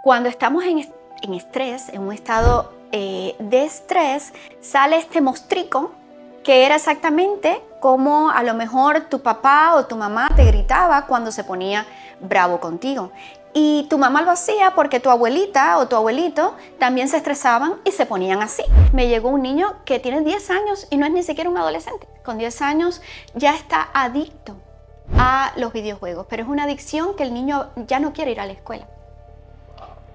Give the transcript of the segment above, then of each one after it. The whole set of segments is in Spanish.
Cuando estamos en estrés, en un estado de estrés, sale este mostrico que era exactamente como a lo mejor tu papá o tu mamá te gritaba cuando se ponía bravo contigo. Y tu mamá lo hacía porque tu abuelita o tu abuelito también se estresaban y se ponían así. Me llegó un niño que tiene 10 años y no es ni siquiera un adolescente. Con 10 años ya está adicto a los videojuegos, pero es una adicción que el niño ya no quiere ir a la escuela.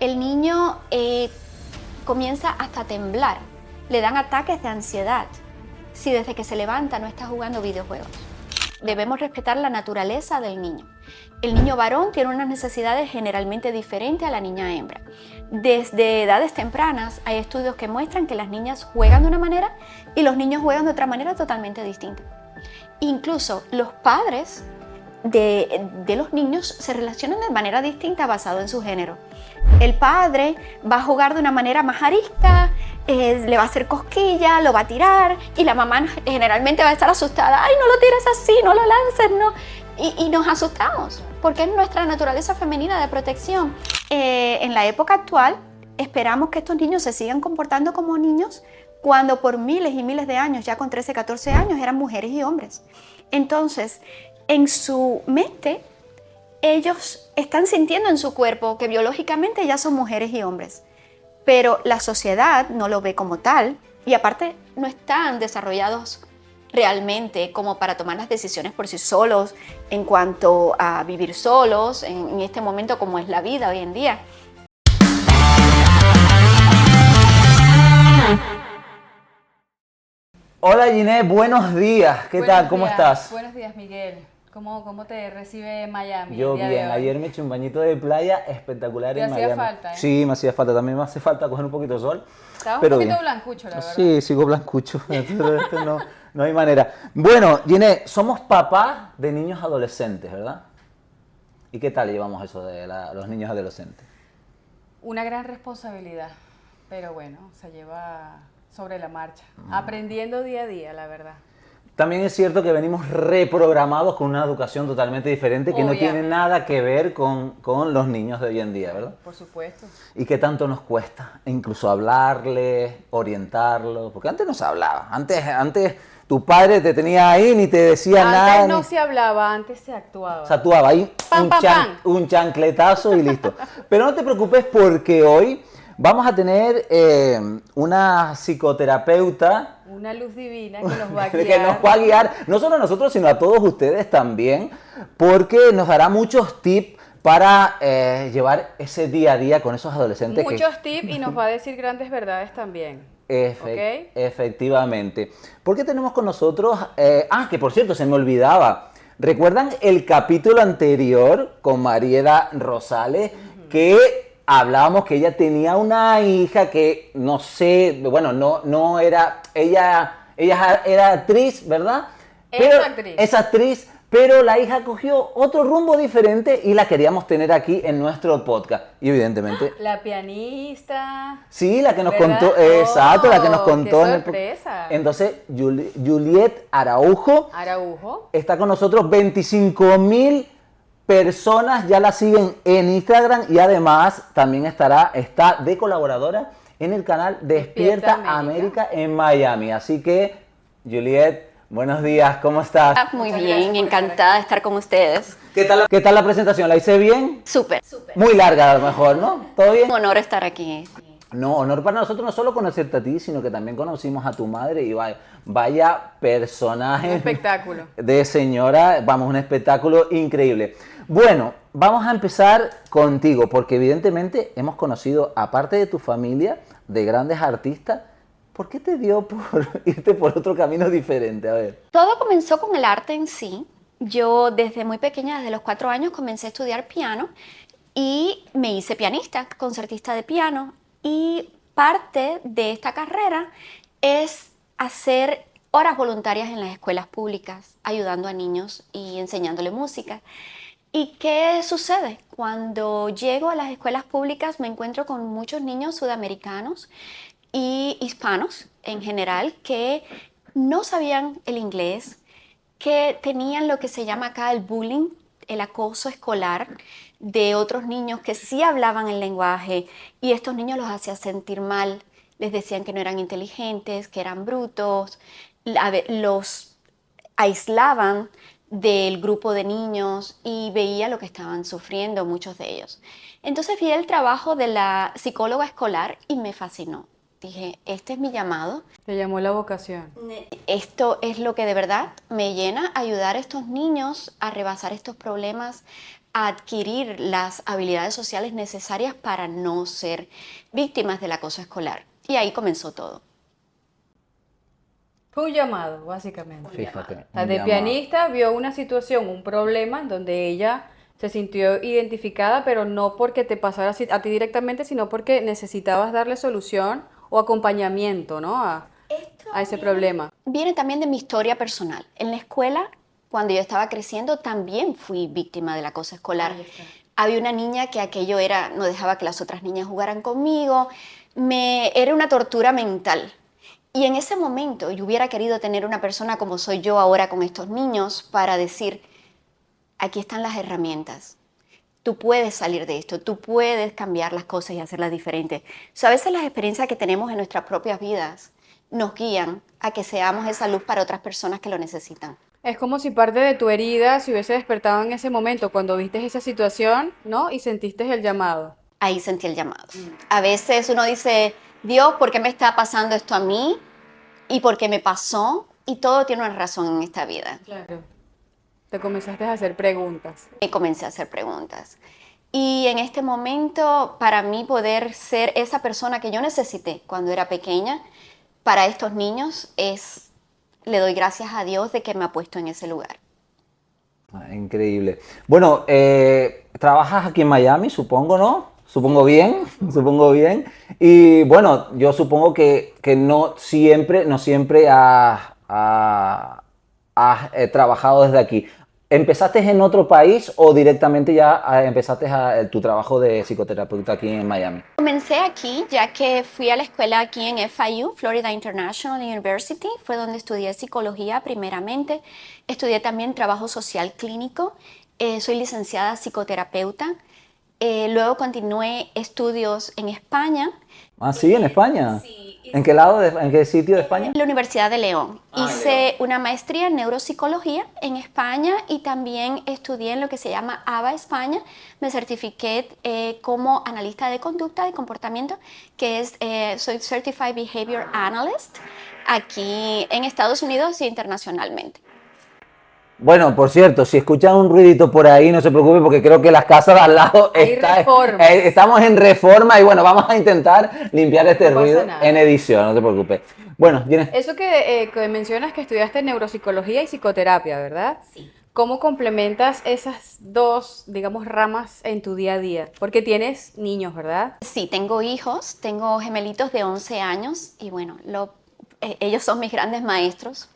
El niño comienza hasta a temblar, le dan ataques de ansiedad si desde que se levanta no está jugando videojuegos. Debemos respetar la naturaleza del niño. El niño varón tiene unas necesidades generalmente diferentes a la niña hembra. Desde edades tempranas hay estudios que muestran que las niñas juegan de una manera y los niños juegan de otra manera totalmente distinta. Incluso los padres de los niños se relacionan de manera distinta basado en su género. El padre va a jugar de una manera más arisca, le va a hacer cosquilla, lo va a tirar y la mamá generalmente va a estar asustada. ¡Ay, no lo tires así, no lo lances! No. Y nos asustamos porque es nuestra naturaleza femenina de protección. En la época actual esperamos que estos niños se sigan comportando como niños cuando por miles y miles de años, ya con 13, 14 años, eran mujeres y hombres. Entonces, en su mente, ellos están sintiendo en su cuerpo que biológicamente ya son mujeres y hombres, pero la sociedad no lo ve como tal y aparte no están desarrollados realmente como para tomar las decisiones por sí solos en cuanto a vivir solos en este momento como es la vida hoy en día. Hola Ginés, buenos días. ¿Qué tal? ¿Cómo estás? Buenos días, Miguel. ¿Cómo te recibe Miami? Yo el día bien, de hoy? ayer me eché un bañito de playa espectacular en Miami. ¿Te hacía falta, eh? Sí, me hacía falta, también me hace falta coger un poquito de sol. Estabas pero un poquito bien. blancucho, la verdad. Sí, sigo blancucho, pero esto no hay manera. Bueno, Ginés, somos papás de niños adolescentes, ¿verdad? ¿Y qué tal llevamos eso de los niños adolescentes? Una gran responsabilidad, pero bueno, se lleva sobre la marcha. Aprendiendo día a día, la verdad. También es cierto que venimos reprogramados con una educación totalmente diferente que no tiene nada que ver con los niños de hoy en día, ¿verdad? Por supuesto. ¿Y qué tanto nos cuesta? Incluso hablarles, orientarlos, porque antes no se hablaba. Antes tu padre te tenía ahí ni te decía nada. Antes no se hablaba, antes se actuaba. Se actuaba ahí, un chancletazo y listo. Pero no te preocupes porque hoy vamos a tener una psicoterapeuta. Una luz divina que nos va a guiar. Que nos va a guiar, no solo a nosotros, sino a todos ustedes también, porque nos dará muchos tips para llevar ese día a día con esos adolescentes. Muchos tips y nos va a decir grandes verdades también. Efectivamente. ¿Por qué tenemos con nosotros? Que por cierto, se me olvidaba. ¿Recuerdan el capítulo anterior con Mariela Rosales? Que hablábamos que ella tenía una hija que no sé, bueno, no era, ella era actriz, ¿verdad? Es actriz, pero la hija cogió otro rumbo diferente y la queríamos tener aquí en nuestro podcast. Y evidentemente... La pianista. Sí, la que nos ¿verdad? contó, exacto, la que nos contó. ¡Qué sorpresa! Entonces, Juliet Araujo está con nosotros. 25,000 personas ya la siguen en Instagram y además también está de colaboradora en el canal Despierta América en Miami. Así que, Juliet, buenos días, ¿cómo estás? Muy bien, encantada de estar con ustedes. ¿Qué tal la presentación? ¿La hice bien? Súper. Muy larga a lo mejor, ¿no? ¿Todo bien? Un honor estar aquí. No, honor para nosotros no solo conocerte a ti, sino que también conocimos a tu madre y vaya personaje. Un espectáculo. De señora, vamos, un espectáculo increíble. Bueno, vamos a empezar contigo, porque evidentemente hemos conocido, aparte de tu familia, de grandes artistas. ¿Por qué te dio por irte por otro camino diferente? A ver. Todo comenzó con el arte en sí. Yo desde muy pequeña, desde los 4 años, comencé a estudiar piano y me hice pianista, concertista de piano. Y parte de esta carrera es hacer horas voluntarias en las escuelas públicas, ayudando a niños y enseñándoles música. ¿Y qué sucede? Cuando llego a las escuelas públicas me encuentro con muchos niños sudamericanos y hispanos en general que no sabían el inglés, que tenían lo que se llama acá el bullying, el acoso escolar, de otros niños que sí hablaban el lenguaje y estos niños los hacía sentir mal. Les decían que no eran inteligentes, que eran brutos, los aislaban del grupo de niños y veía lo que estaban sufriendo muchos de ellos. Entonces vi el trabajo de la psicóloga escolar y me fascinó. Dije, este es mi llamado. Te llamó la vocación. Esto es lo que de verdad me llena, ayudar a estos niños a rebasar estos problemas, a adquirir las habilidades sociales necesarias para no ser víctimas del acoso escolar. Y ahí comenzó todo. Fue un llamado, básicamente. Fíjate. O sea, un de llamado. pianista vio una situación, un problema en donde ella se sintió identificada, pero no porque te pasara a ti directamente, sino porque necesitabas darle solución o acompañamiento, ¿no? A ese problema. Viene también de mi historia personal. En la escuela, cuando yo estaba creciendo, también fui víctima del acoso escolar. Ahí está. Había una niña que aquello era, no dejaba que las otras niñas jugaran conmigo, era una tortura mental. Y en ese momento yo hubiera querido tener una persona como soy yo ahora con estos niños para decir, aquí están las herramientas. Tú puedes salir de esto, tú puedes cambiar las cosas y hacerlas diferentes. A veces las experiencias que tenemos en nuestras propias vidas nos guían a que seamos esa luz para otras personas que lo necesitan. Es como si parte de tu herida se hubiese despertado en ese momento, cuando viste esa situación, ¿no? Y sentiste el llamado. Ahí sentí el llamado. A veces uno dice, Dios, ¿por qué me está pasando esto a mí? ¿Y por qué me pasó? Y todo tiene una razón en esta vida. Claro. Te comenzaste a hacer preguntas. Y comencé a hacer preguntas. Y en este momento, para mí poder ser esa persona que yo necesité cuando era pequeña, para estos niños, le doy gracias a Dios de que me ha puesto en ese lugar. Increíble. Bueno, trabajas aquí en Miami, supongo, ¿no? Supongo bien, supongo bien. Y bueno, yo supongo que no siempre has trabajado desde aquí. ¿Empezaste en otro país o directamente ya empezaste tu trabajo de psicoterapeuta aquí en Miami? Comencé aquí ya que fui a la escuela aquí en FIU, Florida International University, fue donde estudié psicología primeramente, estudié también trabajo social clínico, soy licenciada psicoterapeuta, luego continué estudios en España. Ah, sí, en España. Sí. ¿En qué lado, en qué sitio de España? En la Universidad de León. Hice una maestría en neuropsicología en España y también estudié en lo que se llama ABA España. Me certifiqué como analista de conducta y comportamiento, que es, soy Certified Behavior Analyst aquí en Estados Unidos y internacionalmente. Bueno, por cierto, si escuchan un ruidito por ahí, no se preocupen porque creo que las casas de al lado estamos en reforma y bueno, vamos a intentar limpiar este ruido en edición, no te preocupes. Bueno, Ginés. Eso que mencionas que estudiaste neuropsicología y psicoterapia, ¿verdad? Sí. ¿Cómo complementas esas dos, digamos, ramas en tu día a día? Porque tienes niños, ¿verdad? Sí, tengo hijos, tengo gemelitos de 11 años y bueno, ellos son mis grandes maestros.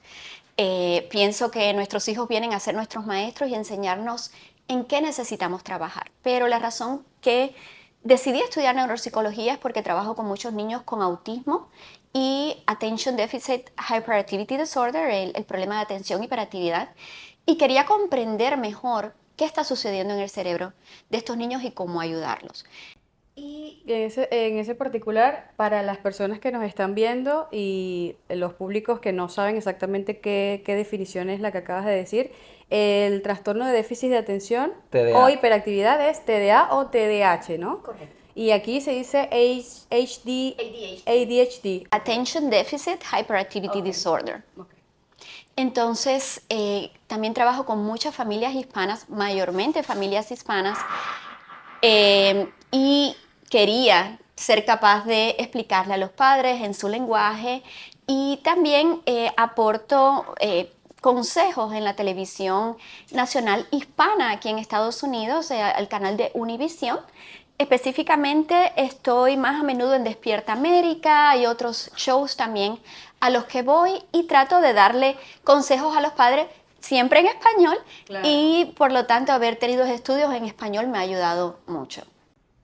Pienso que nuestros hijos vienen a ser nuestros maestros y enseñarnos en qué necesitamos trabajar. Pero la razón que decidí estudiar neuropsicología es porque trabajo con muchos niños con autismo y Attention Deficit Hyperactivity Disorder, el problema de atención y hiperactividad, y quería comprender mejor qué está sucediendo en el cerebro de estos niños y cómo ayudarlos. Y en ese particular, para las personas que nos están viendo y los públicos que no saben exactamente qué definición es la que acabas de decir, el trastorno de déficit de atención TDA. O hiperactividad es TDA o TDAH, ¿no? Correcto. Y aquí se dice ADHD. Attention Deficit Hyperactivity Disorder. Okay. Entonces, también trabajo con muchas familias hispanas, mayormente familias hispanas, y quería ser capaz de explicarle a los padres en su lenguaje y también aporto consejos en la televisión nacional hispana aquí en Estados Unidos, el canal de Univision. Específicamente estoy más a menudo en Despierta América y otros shows también a los que voy y trato de darle consejos a los padres siempre en español. Claro. Y por lo tanto haber tenido estudios en español me ha ayudado mucho.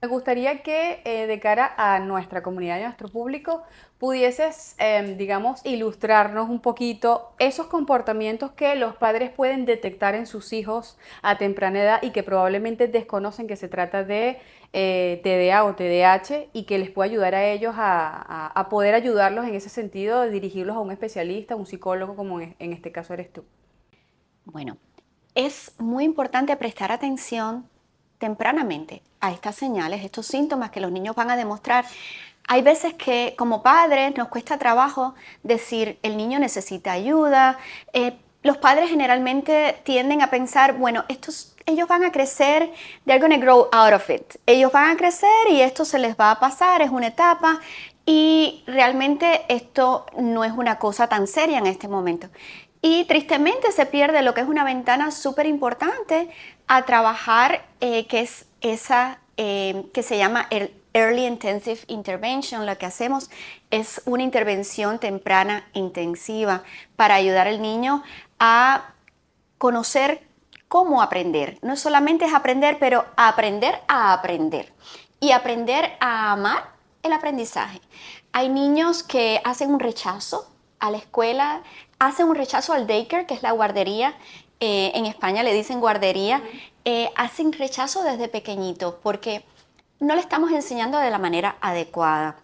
Me gustaría que de cara a nuestra comunidad y a nuestro público pudieses, digamos, ilustrarnos un poquito esos comportamientos que los padres pueden detectar en sus hijos a temprana edad y que probablemente desconocen que se trata de TDA o TDAH y que les puede ayudar a ellos a poder ayudarlos en ese sentido, dirigirlos a un especialista, un psicólogo, como en este caso eres tú. Bueno, es muy importante prestar atención tempranamente a estas señales, estos síntomas que los niños van a demostrar. Hay veces que como padres nos cuesta trabajo decir el niño necesita ayuda. Los padres generalmente tienden a pensar, bueno, ellos van a crecer, they're gonna grow out of it. Ellos van a crecer y esto se les va a pasar, es una etapa. Y realmente esto no es una cosa tan seria en este momento. Y tristemente se pierde lo que es una ventana súper importante a trabajar, que es esa que se llama el Early Intensive Intervention. Lo que hacemos es una intervención temprana intensiva para ayudar al niño a conocer cómo aprender. No solamente es aprender, pero aprender a aprender y aprender a amar el aprendizaje. Hay niños que hacen un rechazo a la escuela, hacen un rechazo al daycare, que es la guardería. En España le dicen guardería. Hacen rechazo desde pequeñitos porque no le estamos enseñando de la manera adecuada.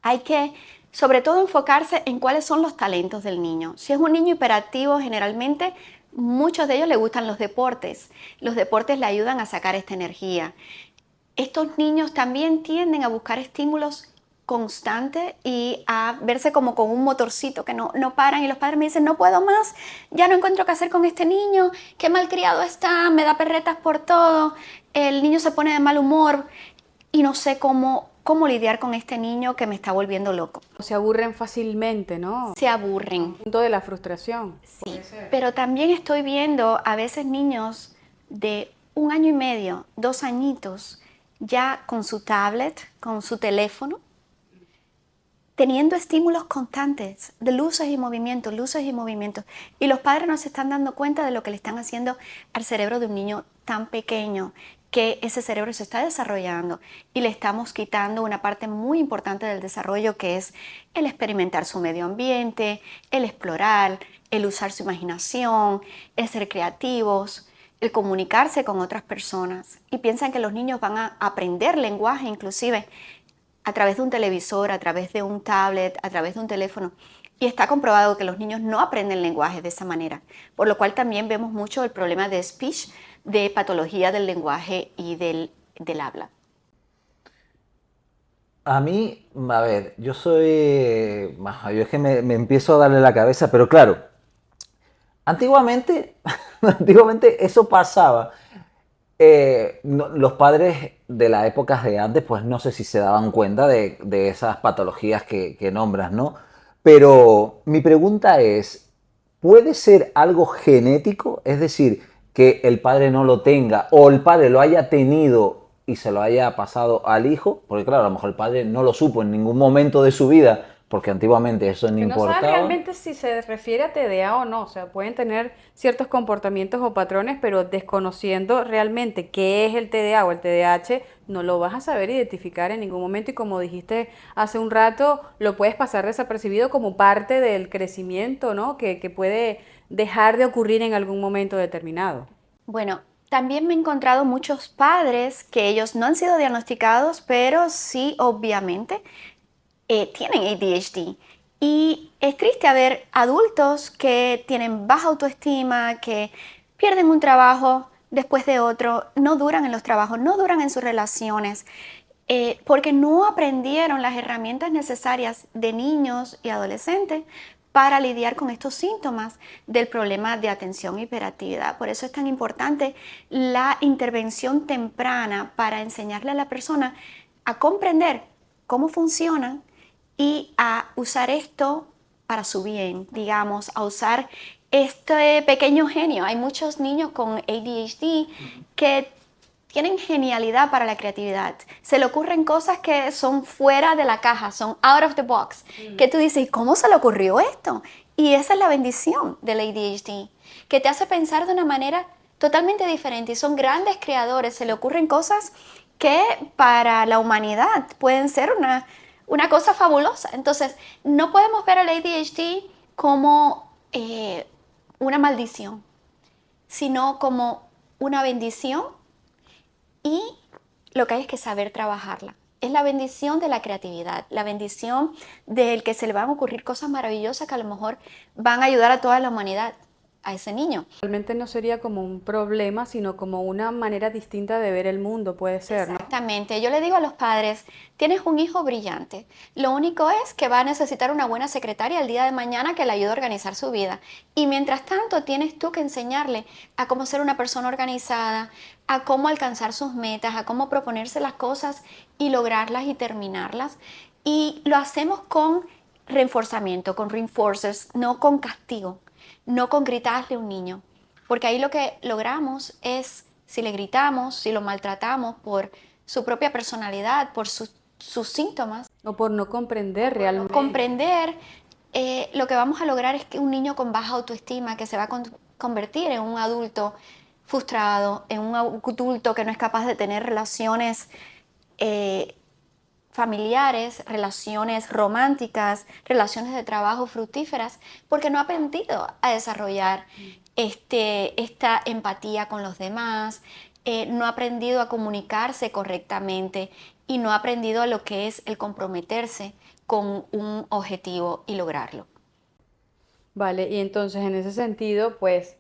Hay que, sobre todo, enfocarse en cuáles son los talentos del niño. Si es un niño hiperactivo, generalmente muchos de ellos le gustan los deportes. Los deportes le ayudan a sacar esta energía. Estos niños también tienden a buscar estímulos constantes y a verse como con un motorcito que no paran, y los padres me dicen, no puedo más, ya no encuentro qué hacer con este niño, qué malcriado está, me da perretas por todo, el niño se pone de mal humor y no sé cómo lidiar con este niño que me está volviendo loco. Se aburren fácilmente, ¿no? Se aburren. Punto de la frustración. Sí, pero también estoy viendo a veces niños de 1 año y medio, 2 añitos, ya con su tablet, con su teléfono, teniendo estímulos constantes de luces y movimientos, luces y movimientos. Y los padres no se están dando cuenta de lo que le están haciendo al cerebro de un niño tan pequeño, que ese cerebro se está desarrollando y le estamos quitando una parte muy importante del desarrollo, que es el experimentar su medio ambiente, el explorar, el usar su imaginación, el ser creativos, el comunicarse con otras personas. Y piensan que los niños van a aprender lenguaje inclusive a través de un televisor, a través de un tablet, a través de un teléfono. Y está comprobado que los niños no aprenden lenguaje de esa manera, por lo cual también vemos mucho el problema de speech, de patología del lenguaje y del habla. A mí, a ver, yo es que me empiezo a darle la cabeza, pero claro, antiguamente, antiguamente eso pasaba. Los padres de las épocas de antes, pues no sé si se daban cuenta de esas patologías que nombras, ¿no? Pero mi pregunta es, ¿puede ser algo genético? Es decir, que el padre no lo tenga o el padre lo haya tenido y se lo haya pasado al hijo, porque claro, a lo mejor el padre no lo supo en ningún momento de su vida, porque antiguamente eso no Que no saben importaba. realmente si se refiere a TDA o no, o sea, pueden tener ciertos comportamientos o patrones, pero desconociendo realmente qué es el TDA o el TDAH, no lo vas a saber identificar en ningún momento y como dijiste hace un rato, lo puedes pasar desapercibido como parte del crecimiento, ¿no? Que puede dejar de ocurrir en algún momento determinado. Bueno, también me he encontrado muchos padres que ellos no han sido diagnosticados, pero sí, obviamente, tienen ADHD. Y es triste ver adultos que tienen baja autoestima, que pierden un trabajo después de otro, no duran en los trabajos, no duran en sus relaciones, porque no aprendieron las herramientas necesarias de niños y adolescentes para lidiar con estos síntomas del problema de atención e hiperactividad. Por eso es tan importante la intervención temprana para enseñarle a la persona a comprender cómo funcionan y a usar esto para su bien, digamos, a usar este pequeño genio. Hay muchos niños con ADHD que tienen genialidad para la creatividad. Se le ocurren cosas que son fuera de la caja, son out of the box. Que tú dices, ¿cómo se le ocurrió esto? Y esa es la bendición del ADHD, que te hace pensar de una manera totalmente diferente. Y son grandes creadores, se le ocurren cosas que para la humanidad pueden ser una cosa fabulosa. Entonces, no podemos ver el ADHD como una maldición, sino como una bendición, y lo que hay es que saber trabajarla. Es la bendición de la creatividad, la bendición del que se le van a ocurrir cosas maravillosas que a lo mejor van a ayudar a toda la humanidad, a ese niño. Realmente no sería como un problema, sino como una manera distinta de ver el mundo, puede ser, ¿no? Exactamente. Yo le digo a los padres, tienes un hijo brillante. Lo único es que va a necesitar una buena secretaria el día de mañana que le ayude a organizar su vida. Y mientras tanto, tienes tú que enseñarle a cómo ser una persona organizada, a cómo alcanzar sus metas, a cómo proponerse las cosas y lograrlas y terminarlas. Y lo hacemos con reforzamiento, con reinforcers, no con castigo, no con gritarle a un niño. Porque ahí lo que logramos es, si le gritamos, si lo maltratamos por su propia personalidad, por sus síntomas, O por no comprender realmente. comprender, lo que vamos a lograr es que un niño con baja autoestima, que se va a convertir en un adulto frustrado, en un adulto que no es capaz de tener relaciones familiares, relaciones románticas, relaciones de trabajo fructíferas, porque no ha aprendido a desarrollar esta empatía con los demás, no ha aprendido a comunicarse correctamente y no ha aprendido lo que es el comprometerse con un objetivo y lograrlo. Vale, y entonces en ese sentido, pues,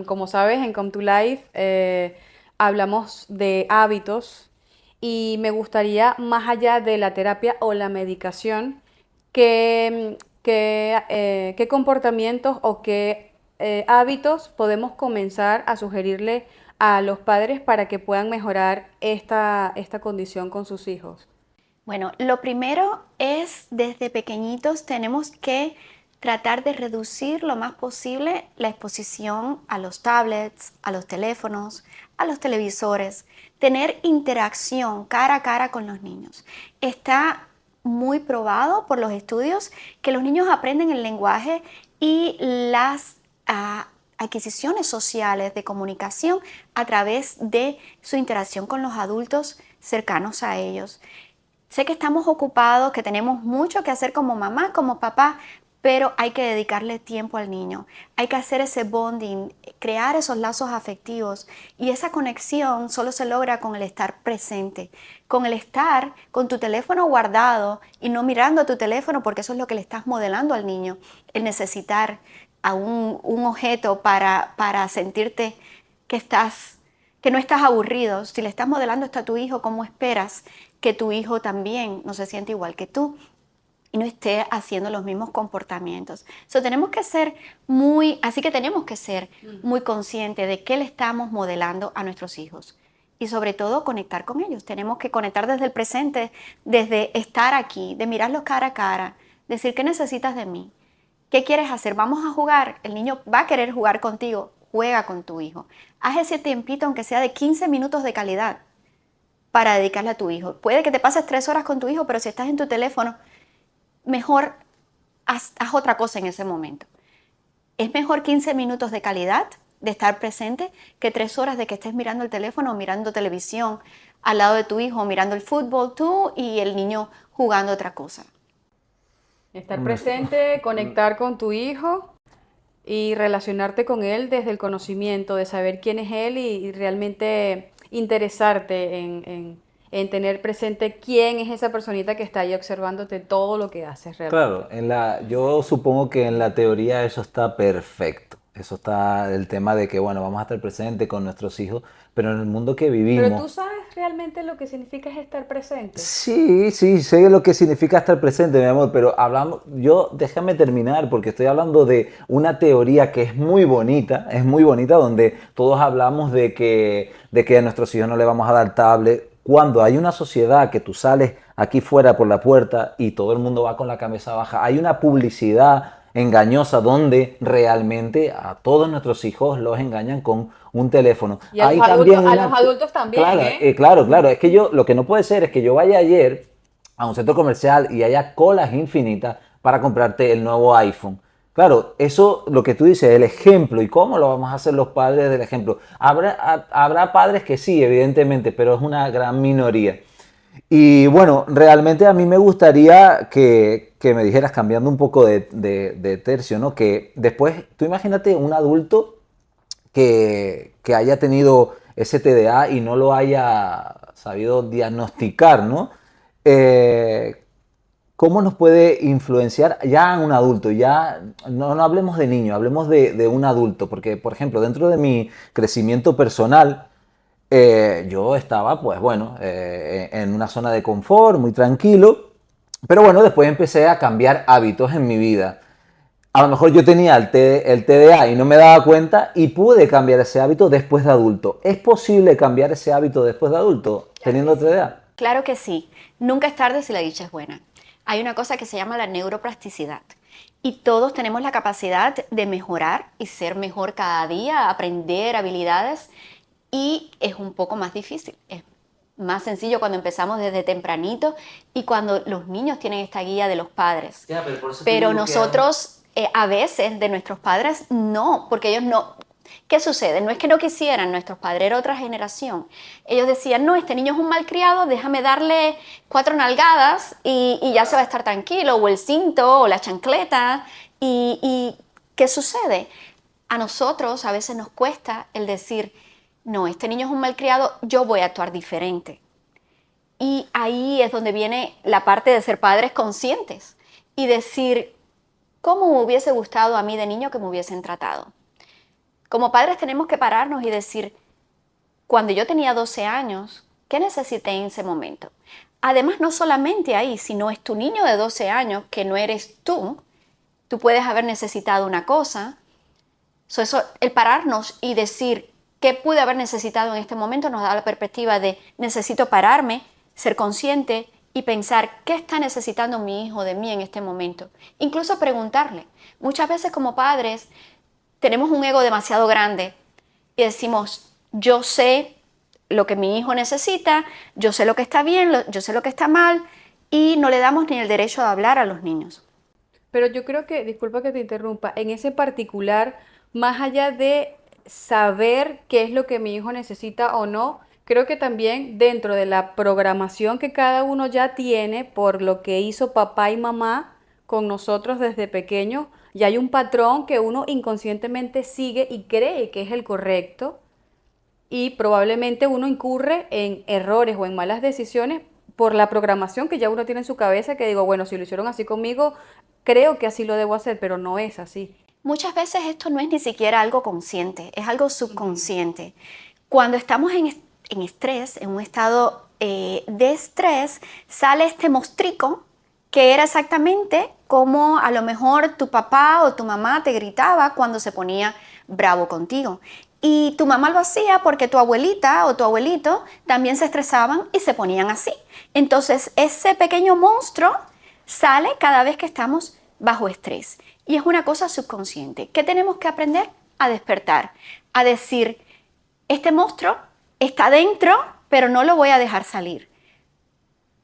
como sabes, en Come to Life hablamos de hábitos y me gustaría, más allá de la terapia o la medicación, qué comportamientos o qué hábitos podemos comenzar a sugerirle a los padres para que puedan mejorar esta condición con sus hijos. Bueno, lo primero es, desde pequeñitos tenemos que tratar de reducir lo más posible la exposición a los tablets, a los teléfonos, a los televisores, tener interacción cara a cara con los niños. Está muy probado por los estudios que los niños aprenden el lenguaje y las adquisiciones sociales de comunicación a través de su interacción con los adultos cercanos a ellos. Sé que estamos ocupados, que tenemos mucho que hacer como mamá, como papá, pero hay que dedicarle tiempo al niño. Hay que hacer ese bonding, crear esos lazos afectivos, y esa conexión solo se logra con el estar presente, con el estar con tu teléfono guardado y no mirando a tu teléfono, porque eso es lo que le estás modelando al niño, el necesitar a un objeto para sentirte que no estás aburrido. Si le estás modelando esto a tu hijo, ¿cómo esperas que tu hijo también no se siente igual que tú y no esté haciendo los mismos comportamientos? Tenemos que ser muy conscientes de qué le estamos modelando a nuestros hijos, y sobre todo conectar con ellos. Tenemos que conectar desde el presente, desde estar aquí, de mirarlos cara a cara, decir: ¿qué necesitas de mí? ¿Qué quieres hacer? Vamos a jugar. El niño va a querer jugar contigo. Juega con tu hijo. Haz ese tiempito, aunque sea de 15 minutos de calidad, para dedicarle a tu hijo. Puede que te pases 3 horas con tu hijo, pero si estás en tu teléfono, mejor haz otra cosa en ese momento. Es mejor 15 minutos de calidad, de estar presente, que 3 horas de que estés mirando el teléfono o mirando televisión al lado de tu hijo, mirando el fútbol tú y el niño jugando otra cosa. Estar presente, conectar con tu hijo y relacionarte con él desde el conocimiento, de saber quién es él y realmente interesarte en tener presente quién es esa personita que está ahí observándote todo lo que haces realmente. Claro, yo supongo que en la teoría eso está perfecto. Eso está el tema de que, bueno, vamos a estar presentes con nuestros hijos, pero en el mundo que vivimos... Pero tú sabes realmente lo que significa es estar presente. Sí, sé lo que significa estar presente, mi amor, pero déjame terminar, porque estoy hablando de una teoría que es muy bonita, donde todos hablamos de que a nuestros hijos no le vamos a dar tablet. Cuando hay una sociedad que tú sales aquí fuera por la puerta y todo el mundo va con la cabeza baja, hay una publicidad engañosa donde realmente a todos nuestros hijos los engañan con un teléfono. Y a los adultos también, claro, ¿eh? Claro, es que lo que no puede ser es que yo vaya ayer a un centro comercial y haya colas infinitas para comprarte el nuevo iPhone. Claro, eso, lo que tú dices, el ejemplo, ¿y cómo lo vamos a hacer los padres del ejemplo? Habrá padres que sí, evidentemente, pero es una gran minoría. Y bueno, realmente a mí me gustaría que me dijeras, cambiando un poco de tercio, ¿no? Que después, tú imagínate un adulto que haya tenido ese TDA y no lo haya sabido diagnosticar, ¿no? Eh, ¿Cómo nos puede influenciar ya en un adulto? Ya no hablemos de niño, hablemos de un adulto, porque, por ejemplo, dentro de mi crecimiento personal, yo estaba, pues bueno, en una zona de confort, muy tranquilo, pero bueno, después empecé a cambiar hábitos en mi vida. A lo mejor yo tenía el TDA y no me daba cuenta y pude cambiar ese hábito después de adulto. ¿Es posible cambiar ese hábito después de adulto teniendo TDA? Claro que sí. Nunca es tarde si la dicha es buena. Hay una cosa que se llama la neuroplasticidad y todos tenemos la capacidad de mejorar y ser mejor cada día, aprender habilidades y es un poco más difícil. Es más sencillo cuando empezamos desde tempranito y cuando los niños tienen esta guía de los padres. Ya, pero por eso te Pero digo que nosotros a veces de nuestros padres no, porque ellos no. ¿Qué sucede? No es que no quisieran, nuestros padres era otra generación. Ellos decían, no, este niño es un malcriado, déjame darle 4 nalgadas y ya se va a estar tranquilo, o el cinto, o la chancleta. ¿Y qué sucede? A nosotros a veces nos cuesta el decir, no, este niño es un malcriado, yo voy a actuar diferente. Y ahí es donde viene la parte de ser padres conscientes y decir, ¿cómo me hubiese gustado a mí de niño que me hubiesen tratado? Como padres tenemos que pararnos y decir, cuando yo tenía 12 años, ¿qué necesité en ese momento? Además, no solamente ahí, sino es tu niño de 12 años, que no eres tú. Tú puedes haber necesitado una cosa. Eso, el pararnos y decir, ¿qué pude haber necesitado en este momento? Nos da la perspectiva de necesito pararme, ser consciente y pensar, ¿qué está necesitando mi hijo de mí en este momento? Incluso preguntarle. Muchas veces como padres tenemos un ego demasiado grande y decimos, yo sé lo que mi hijo necesita, yo sé lo que está bien, yo sé lo que está mal y no le damos ni el derecho de hablar a los niños. Pero yo creo que, disculpa que te interrumpa, en ese particular, más allá de saber qué es lo que mi hijo necesita o no, creo que también dentro de la programación que cada uno ya tiene por lo que hizo papá y mamá con nosotros desde pequeños, ya hay un patrón que uno inconscientemente sigue y cree que es el correcto y probablemente uno incurre en errores o en malas decisiones por la programación que ya uno tiene en su cabeza, que digo, bueno, si lo hicieron así conmigo, creo que así lo debo hacer, pero no es así. Muchas veces esto no es ni siquiera algo consciente, es algo subconsciente. Cuando estamos en estrés, en un estado de estrés, sale este mostrico que era exactamente como a lo mejor tu papá o tu mamá te gritaba cuando se ponía bravo contigo. Y tu mamá lo hacía porque tu abuelita o tu abuelito también se estresaban y se ponían así. Entonces ese pequeño monstruo sale cada vez que estamos bajo estrés. Y es una cosa subconsciente. ¿Qué tenemos que aprender? A despertar, a decir, este monstruo está dentro, pero no lo voy a dejar salir.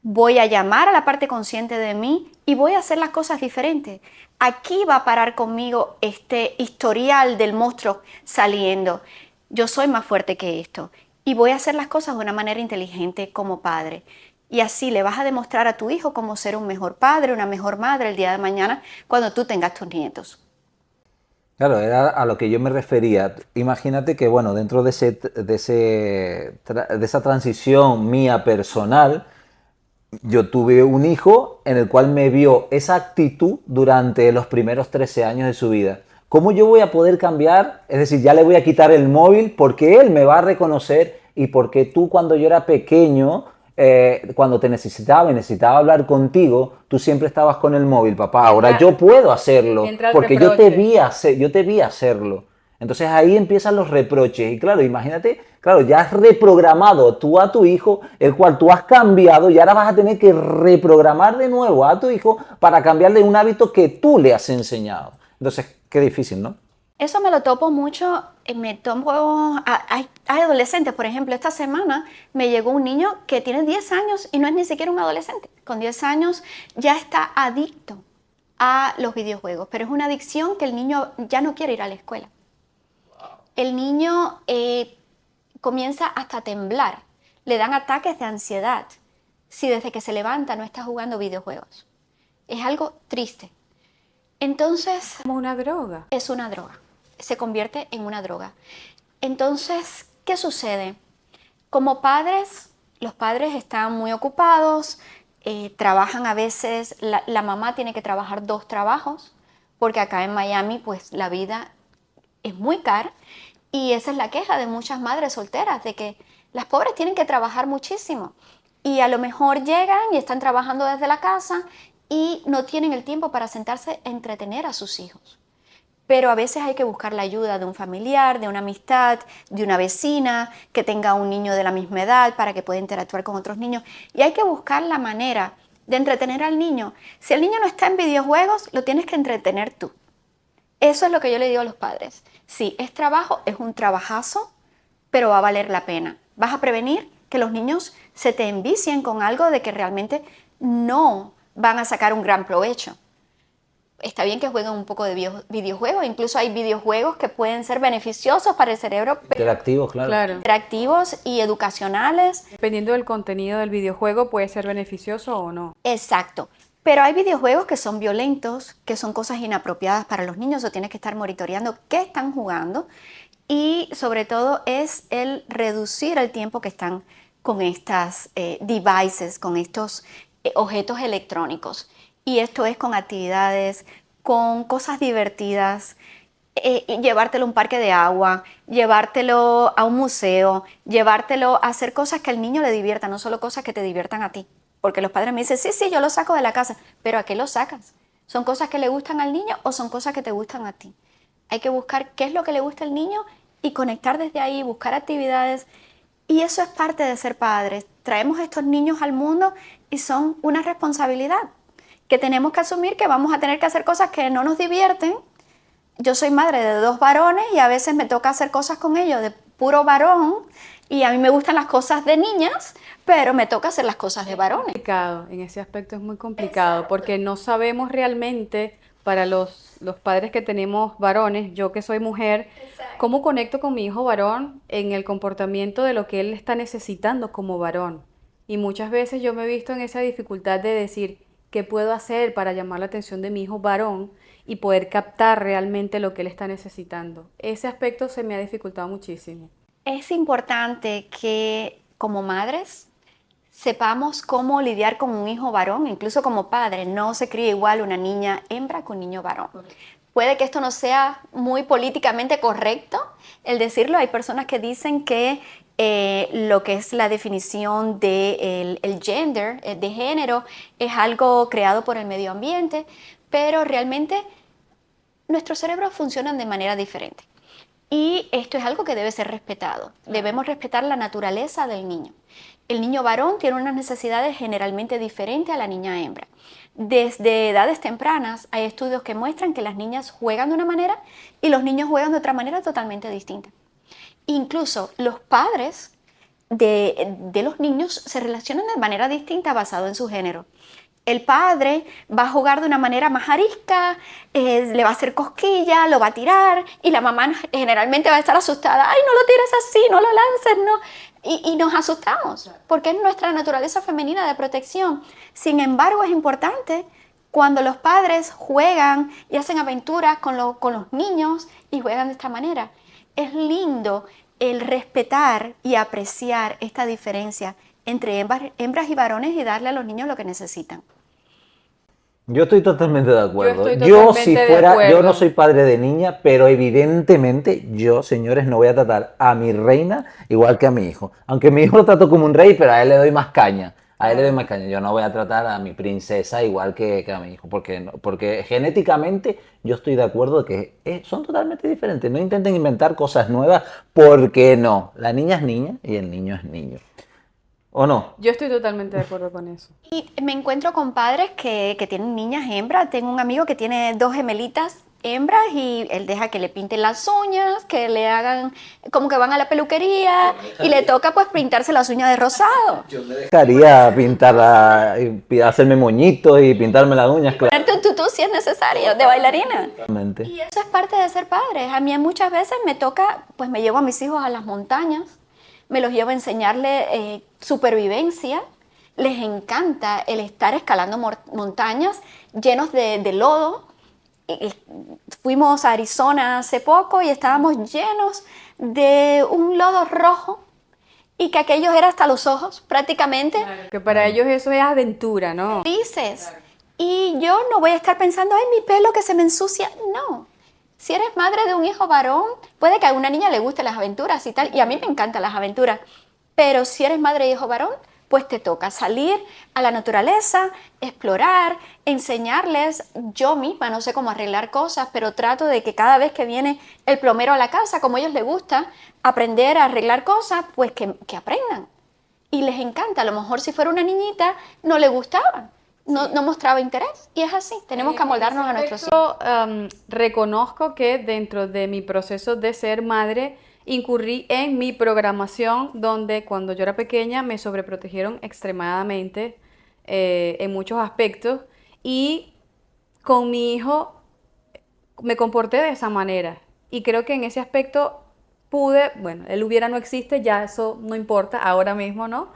Voy a llamar a la parte consciente de mí y voy a hacer las cosas diferentes. Aquí va a parar conmigo este historial del monstruo saliendo. Yo soy más fuerte que esto y voy a hacer las cosas de una manera inteligente como padre. Y así le vas a demostrar a tu hijo cómo ser un mejor padre, una mejor madre el día de mañana cuando tú tengas tus nietos. Claro, era a lo que yo me refería. Imagínate que, bueno, dentro de esa transición mía personal, yo tuve un hijo en el cual me vio esa actitud durante los primeros 13 años de su vida. ¿Cómo yo voy a poder cambiar? Es decir, ya le voy a quitar el móvil porque él me va a reconocer y porque tú cuando yo era pequeño, cuando te necesitaba y necesitaba hablar contigo, tú siempre estabas con el móvil, papá. Ahora yo puedo hacerlo Entra el porque reproche. yo te vi hacerlo. Entonces ahí empiezan los reproches. Y claro, imagínate, claro, ya has reprogramado tú a tu hijo, el cual tú has cambiado y ahora vas a tener que reprogramar de nuevo a tu hijo para cambiarle un hábito que tú le has enseñado. Entonces, qué difícil, ¿no? Eso me lo topo mucho, hay adolescentes, por ejemplo, esta semana me llegó un niño que tiene 10 años y no es ni siquiera un adolescente. Con 10 años ya está adicto a los videojuegos, pero es una adicción que el niño ya no quiere ir a la escuela. El niño comienza hasta a temblar, le dan ataques de ansiedad si desde que se levanta no está jugando videojuegos. Es algo triste. Entonces, Como una droga. es una droga, se convierte en una droga. Entonces, ¿qué sucede? Como padres, los padres están muy ocupados, trabajan a veces, la mamá tiene que trabajar 2 trabajos, porque acá en Miami pues la vida es muy cara y esa es la queja de muchas madres solteras, de que las pobres tienen que trabajar muchísimo y a lo mejor llegan y están trabajando desde la casa y no tienen el tiempo para sentarse a entretener a sus hijos. Pero a veces hay que buscar la ayuda de un familiar, de una amistad, de una vecina que tenga un niño de la misma edad para que pueda interactuar con otros niños. Y hay que buscar la manera de entretener al niño. Si el niño no está en videojuegos, lo tienes que entretener tú. Eso es lo que yo le digo a los padres. Sí, es trabajo, es un trabajazo, pero va a valer la pena. Vas a prevenir que los niños se te envicien con algo de que realmente no van a sacar un gran provecho. Está bien que jueguen un poco de videojuegos, incluso hay videojuegos que pueden ser beneficiosos para el cerebro, pero Interactivos, claro. Claro. interactivos y educacionales. Dependiendo del contenido del videojuego puede ser beneficioso o no. Exacto. Pero hay videojuegos que son violentos, que son cosas inapropiadas para los niños, o tienes que estar monitoreando qué están jugando. Y sobre todo es el reducir el tiempo que están con estas devices, con estos objetos electrónicos. Y esto es con actividades, con cosas divertidas, llevártelo a un parque de agua, llevártelo a un museo, llevártelo a hacer cosas que al niño le diviertan, no solo cosas que te diviertan a ti. Porque los padres me dicen, sí, yo lo saco de la casa, pero ¿a qué lo sacas? ¿Son cosas que le gustan al niño o son cosas que te gustan a ti? Hay que buscar qué es lo que le gusta al niño y conectar desde ahí, buscar actividades. Y eso es parte de ser padres. Traemos a estos niños al mundo y son una responsabilidad que tenemos que asumir, que vamos a tener que hacer cosas que no nos divierten. Yo soy madre de 2 varones y a veces me toca hacer cosas con ellos de puro varón y a mí me gustan las cosas de niñas, pero me toca hacer las cosas de varones. Complicado, en ese aspecto es muy complicado porque no sabemos realmente para los padres que tenemos varones, yo que soy mujer, cómo conecto con mi hijo varón en el comportamiento de lo que él está necesitando como varón. Y muchas veces yo me he visto en esa dificultad de decir qué puedo hacer para llamar la atención de mi hijo varón y poder captar realmente lo que él está necesitando. Ese aspecto se me ha dificultado muchísimo. Es importante que como madres sepamos cómo lidiar con un hijo varón, incluso como padre. No se cría igual una niña hembra que un niño varón. Puede que esto no sea muy políticamente correcto el decirlo. Hay personas que dicen que lo que es la definición de el gender, de género, es algo creado por el medio ambiente, pero realmente nuestros cerebros funcionan de manera diferente. Y esto es algo que debe ser respetado. Debemos respetar la naturaleza del niño. El niño varón tiene unas necesidades generalmente diferentes a la niña hembra. Desde edades tempranas hay estudios que muestran que las niñas juegan de una manera y los niños juegan de otra manera totalmente distinta. Incluso los padres de los niños se relacionan de manera distinta basado en su género. El padre va a jugar de una manera más arisca, le va a hacer cosquilla, lo va a tirar y la mamá generalmente va a estar asustada. ¡Ay, no lo tires así, no lo lances! No. Y nos asustamos porque es nuestra naturaleza femenina de protección. Sin embargo, es importante cuando los padres juegan y hacen aventuras con los niños y juegan de esta manera. Es lindo el respetar y apreciar esta diferencia entre hembras y varones y darle a los niños lo que necesitan. Yo estoy totalmente de acuerdo. Yo estoy Yo, si totalmente de fuera, yo acuerdo. no soy padre de niña, pero evidentemente yo, señores, no voy a tratar a mi reina igual que a mi hijo. Aunque mi hijo lo trato como un rey, pero a él le doy más caña. A él le doy más caña. Yo no voy a tratar a mi princesa igual que a mi hijo, porque genéticamente yo estoy de acuerdo de que son totalmente diferentes. No intenten inventar cosas nuevas, porque no. La niña es niña y el niño es niño. ¿O no? Yo estoy totalmente de acuerdo con eso. Y me encuentro con padres que tienen niñas hembras. Tengo un amigo que tiene 2 gemelitas hembras y él deja que le pinten las uñas, que le hagan como que van a la peluquería y le toca pues pintarse las uñas de rosado. Yo me dejaría pintarla, hacerme moñitos y pintarme las uñas, claro. Ponerte un tutú si es necesario, de bailarina. Claramente. Y eso es parte de ser padres. A mí muchas veces me toca, pues me llevo a mis hijos a las montañas, me los llevo a enseñarles supervivencia. Les encanta el estar escalando montañas llenos de lodo. Fuimos a Arizona hace poco y estábamos llenos de un lodo rojo y que aquello era hasta los ojos prácticamente. Claro, que para ellos eso es aventura, ¿no? Dices, y yo no voy a estar pensando, ay, mi pelo que se me ensucia. No. Si eres madre de un hijo varón, puede que a una niña le gusten las aventuras y tal, y a mí me encantan las aventuras, pero si eres madre de hijo varón, pues te toca salir a la naturaleza, explorar, enseñarles. Yo misma no sé cómo arreglar cosas, pero trato de que cada vez que viene el plomero a la casa, como a ellos les gusta aprender a arreglar cosas, pues que aprendan. Y les encanta. A lo mejor si fuera una niñita no le gustaba, no mostraba interés. Y es así, tenemos que amoldarnos a nuestros hijos. Reconozco que dentro de mi proceso de ser madre, incurrí en mi programación donde cuando yo era pequeña me sobreprotegieron extremadamente en muchos aspectos y con mi hijo me comporté de esa manera y creo que en ese aspecto pude, bueno, él hubiera no existe, ya eso no importa ahora mismo, ¿no?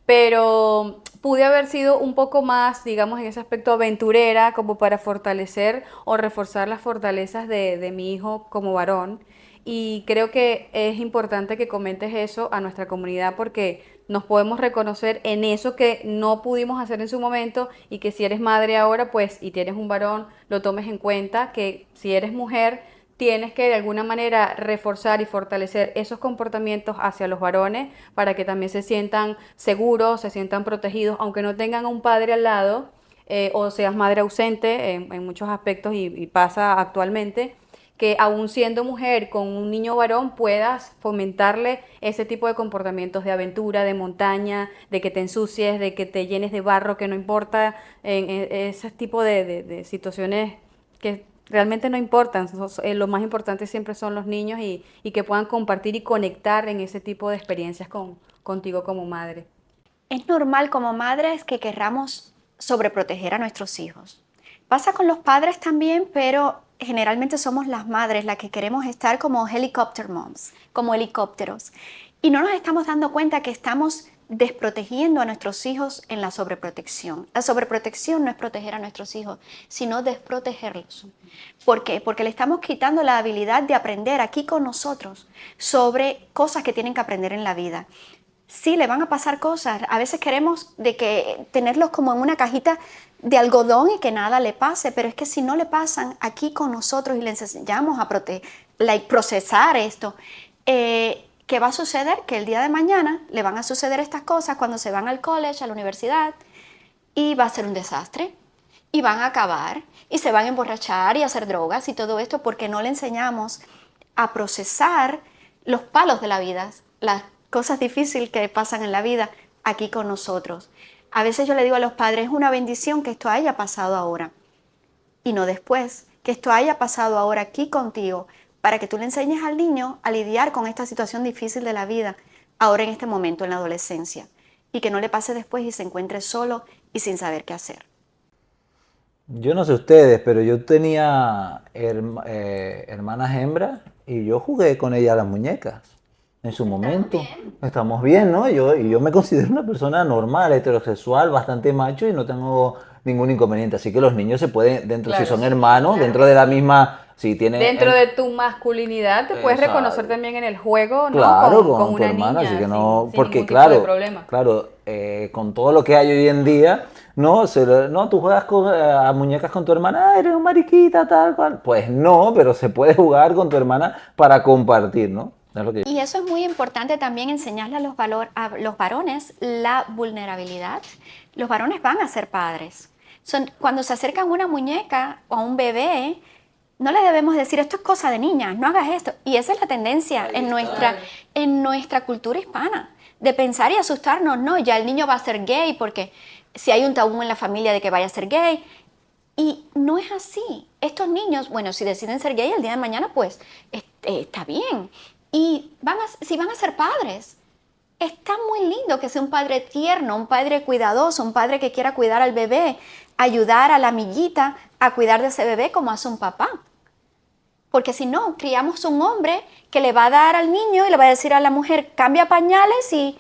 Pero pude haber sido un poco más, digamos, en ese aspecto aventurera como para fortalecer o reforzar las fortalezas de mi hijo como varón. Y creo que es importante que comentes eso a nuestra comunidad porque nos podemos reconocer en eso que no pudimos hacer en su momento y que si eres madre ahora, pues, y tienes un varón, lo tomes en cuenta, que si eres mujer, tienes que de alguna manera reforzar y fortalecer esos comportamientos hacia los varones para que también se sientan seguros, se sientan protegidos, aunque no tengan a un padre al lado o seas madre ausente en muchos aspectos y pasa actualmente, que aún siendo mujer con un niño varón puedas fomentarle ese tipo de comportamientos de aventura, de montaña, de que te ensucies, de que te llenes de barro, que no importa, en ese tipo de situaciones que realmente no importan. Lo más importante siempre son los niños y que puedan compartir y conectar en ese tipo de experiencias contigo como madre. Es normal como madres que querramos sobreproteger a nuestros hijos. Pasa con los padres también, pero generalmente somos las madres las que queremos estar como helicopter moms, como helicópteros. Y no nos estamos dando cuenta que estamos desprotegiendo a nuestros hijos en la sobreprotección. La sobreprotección no es proteger a nuestros hijos, sino desprotegerlos. ¿Por qué? Porque le estamos quitando la habilidad de aprender aquí con nosotros sobre cosas que tienen que aprender en la vida. Sí, le van a pasar cosas. A veces queremos tenerlos como en una cajita de algodón y que nada le pase, pero es que si no le pasan aquí con nosotros y le enseñamos a procesar esto, ¿qué va a suceder? Que el día de mañana le van a suceder estas cosas cuando se van al college, a la universidad, y va a ser un desastre. Y van a acabar, y se van a emborrachar y a hacer drogas y todo esto porque no le enseñamos a procesar los palos de la vida, las cosas difíciles que pasan en la vida aquí con nosotros. A veces yo le digo a los padres, es una bendición que esto haya pasado ahora y no después, que esto haya pasado ahora aquí contigo para que tú le enseñes al niño a lidiar con esta situación difícil de la vida ahora en este momento, en la adolescencia, y que no le pase después y se encuentre solo y sin saber qué hacer. Yo no sé ustedes, pero yo tenía hermanas hembras y yo jugué con ellas a las muñecas en su momento. Estamos bien, ¿no? Yo me considero una persona normal, heterosexual, bastante macho y no tengo ningún inconveniente. Así que los niños se pueden, Claro, si son hermanos, dentro de la misma... Si tienen, dentro de tu masculinidad te puedes reconocer también en el juego, ¿no? Claro, con tu una hermana, niña, así que no, sin porque ningún tipo de claro, problema. con todo lo que hay hoy en día, no, no, tú juegas a muñecas con tu hermana, eres un mariquita, tal cual. Pues no, pero se puede jugar con tu hermana para compartir, ¿no? Es lo que... Y eso es muy importante también enseñarle a los varones la vulnerabilidad. Los varones van a ser padres. Cuando se acercan a una muñeca o a un bebé, no le debemos decir, esto es cosa de niñas, no hagas esto. Y esa es la tendencia en nuestra cultura hispana, de pensar y asustarnos. No, ya el niño va a ser gay, porque si hay un tabú en la familia de que vaya a ser gay, Y no es así. Estos niños, bueno, si deciden ser gay el día de mañana, pues está bien. Y si van a ser padres, está muy lindo que sea un padre tierno, un padre cuidadoso, un padre que quiera cuidar al bebé, ayudar a la amiguita a cuidar de ese bebé como hace un papá. Porque si no, criamos un hombre que le va a dar al niño y le va a decir a la mujer, cambia pañales y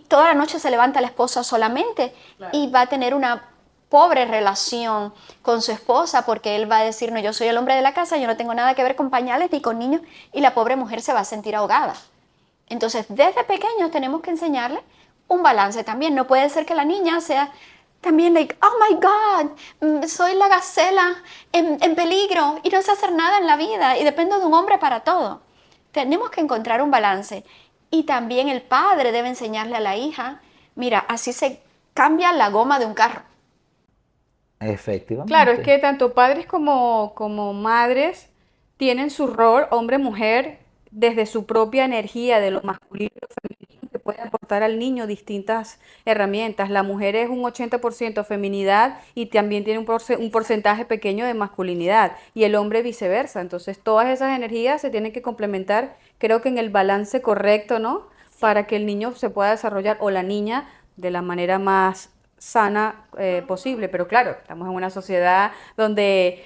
toda la noche se levanta la esposa solamente. Claro. Y va a tener una pobre relación con su esposa porque él va a decir, no, yo soy el hombre de la casa, yo no tengo nada que ver con pañales ni con niños, y la pobre mujer se va a sentir ahogada. Entonces, desde pequeños tenemos que enseñarle un balance también. No puede ser que la niña sea también like, oh my God, soy la gacela en peligro y no sé hacer nada en la vida y dependo de un hombre para todo. Tenemos que encontrar un balance. Y también el padre debe enseñarle a la hija, mira, así se cambia la goma de un carro. Efectivamente. Claro, es que tanto padres como madres tienen su rol, hombre-mujer, desde su propia energía, de lo masculino y lo femenino, que puede aportar al niño distintas herramientas. La mujer es un 80% feminidad y también tiene un porcentaje pequeño de masculinidad, y el hombre viceversa. Entonces, todas esas energías se tienen que complementar, creo que en el balance correcto, ¿no? Para que el niño se pueda desarrollar, o la niña, de la manera más sana posible. Pero claro, estamos en una sociedad donde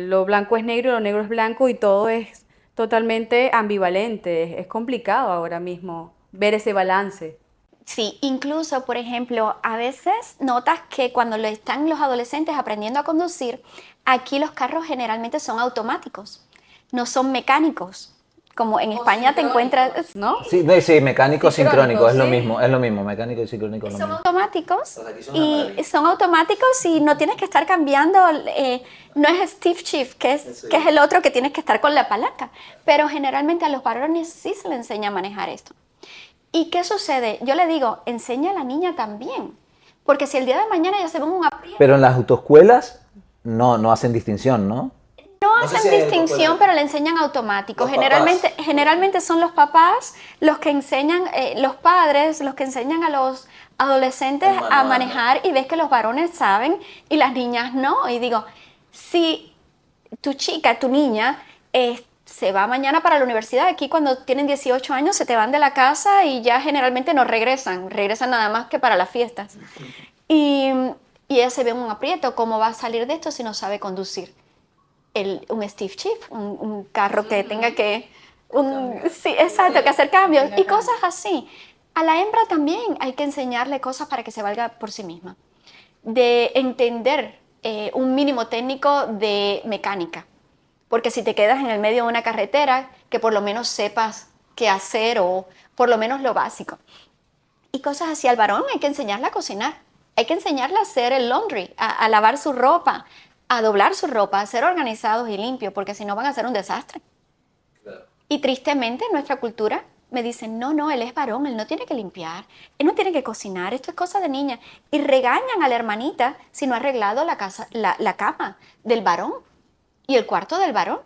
lo blanco es negro y lo negro es blanco y todo es totalmente ambivalente. Es complicado ahora mismo ver ese balance. Sí, incluso, por ejemplo, a veces notas que cuando están los adolescentes aprendiendo a conducir, aquí los carros generalmente son automáticos, no son mecánicos. Como en España te encuentras, ¿no? Sí, mecánico sincrónico, sí. es lo mismo, mecánico y sincrónico es lo son mismo. automáticos son automáticos y no tienes que estar cambiando, no es Steve Shift, que es el otro que tienes que estar con la palanca, pero generalmente a los varones sí se les enseña a manejar esto. ¿Y qué sucede? Yo le digo, enseña a la niña también, porque si el día de mañana ya se ven un aprieto. Pero en las autoescuelas no hacen distinción, ¿no? No hacen distinción, pero le enseñan automático. Generalmente son los papás los que enseñan, los padres, los que enseñan a los adolescentes a manejar, y ves que los varones saben y las niñas no. Y digo, si tu chica, tu niña, se va mañana para la universidad, aquí cuando tienen 18 años se te van de la casa y ya generalmente no regresan nada más que para las fiestas. Y ella se ve en un aprieto, ¿cómo va a salir de esto si no sabe conducir? Un Steve Shift, un carro que tenga que, sí, exacto, que hacer cambios y cosas así. A la hembra también hay que enseñarle cosas para que se valga por sí misma, de entender un mínimo técnico de mecánica, porque si te quedas en el medio de una carretera, que por lo menos sepas qué hacer o por lo menos lo básico. Y cosas así. Al varón hay que enseñarle a cocinar, hay que enseñarle a hacer el laundry, a lavar su ropa, a doblar su ropa, a ser organizados y limpios, porque si no van a ser un desastre. Claro. Y tristemente en nuestra cultura me dicen, no, él es varón, él no tiene que limpiar, él no tiene que cocinar, esto es cosa de niña. Y regañan a la hermanita si no ha arreglado la cama del varón y el cuarto del varón.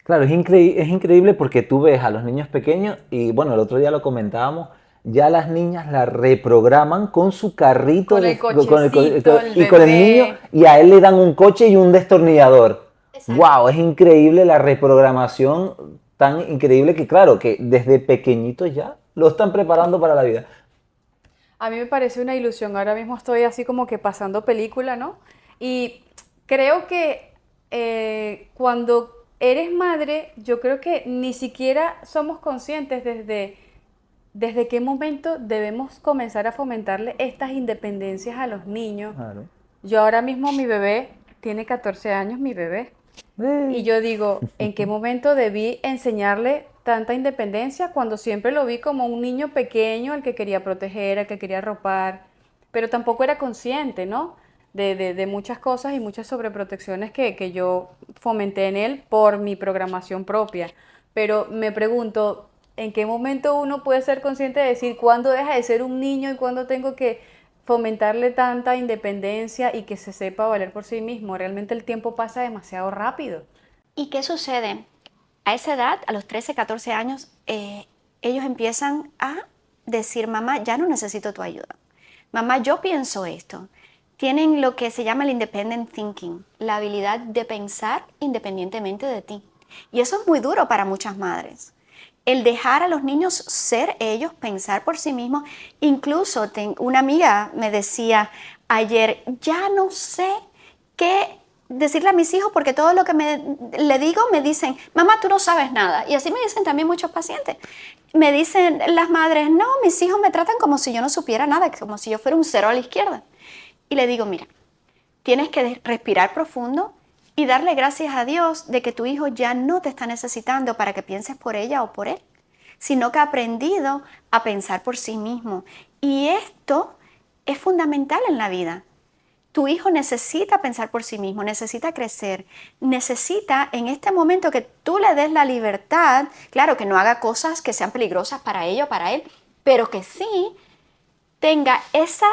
Claro, es increíble porque tú ves a los niños pequeños y, bueno, el otro día lo comentábamos, ya las niñas la reprograman con su carrito con el cochecito, y con el niño, y a él le dan un coche y un destornillador. ¡Wow! Es increíble la reprogramación, tan increíble que, claro, que desde pequeñitos ya lo están preparando para la vida. A mí me parece una ilusión. Ahora mismo estoy así como que pasando película, ¿no? Y creo que cuando eres madre, yo creo que ni siquiera somos conscientes desde qué momento debemos comenzar a fomentarle estas independencias a los niños. Claro. Yo ahora mismo, mi bebé tiene 14 años, mi bebé. Y yo digo, ¿en qué momento debí enseñarle tanta independencia cuando siempre lo vi como un niño pequeño al que quería proteger, al que quería arropar? Pero tampoco era consciente, ¿no? De muchas cosas y muchas sobreprotecciones que yo fomenté en él por mi programación propia. Pero me pregunto, ¿en qué momento uno puede ser consciente de decir cuándo deja de ser un niño y cuándo tengo que fomentarle tanta independencia y que se sepa valer por sí mismo? Realmente el tiempo pasa demasiado rápido. ¿Y qué sucede? A esa edad, a los 13, 14 años, ellos empiezan a decir, mamá, ya no necesito tu ayuda. Mamá, yo pienso esto. tienen lo que se llama el independent thinking, la habilidad de pensar independientemente de ti. Y eso es muy duro para muchas madres. El dejar a los niños ser ellos, pensar por sí mismos. Incluso una amiga me decía ayer, ya no sé qué decirle a mis hijos porque todo lo que le digo me dicen, mamá, tú no sabes nada. Y así me dicen también muchos pacientes. Me dicen las madres, no, mis hijos me tratan como si yo no supiera nada, como si yo fuera un cero a la izquierda. Y le digo, mira, tienes que respirar profundo y darle gracias a Dios de que tu hijo ya no te está necesitando para que pienses por ella o por él, sino que ha aprendido a pensar por sí mismo. Y esto es fundamental en la vida. Tu hijo necesita pensar por sí mismo, necesita crecer, necesita en este momento que tú le des la libertad, claro, que no haga cosas que sean peligrosas para ella o para él, pero que sí tenga ese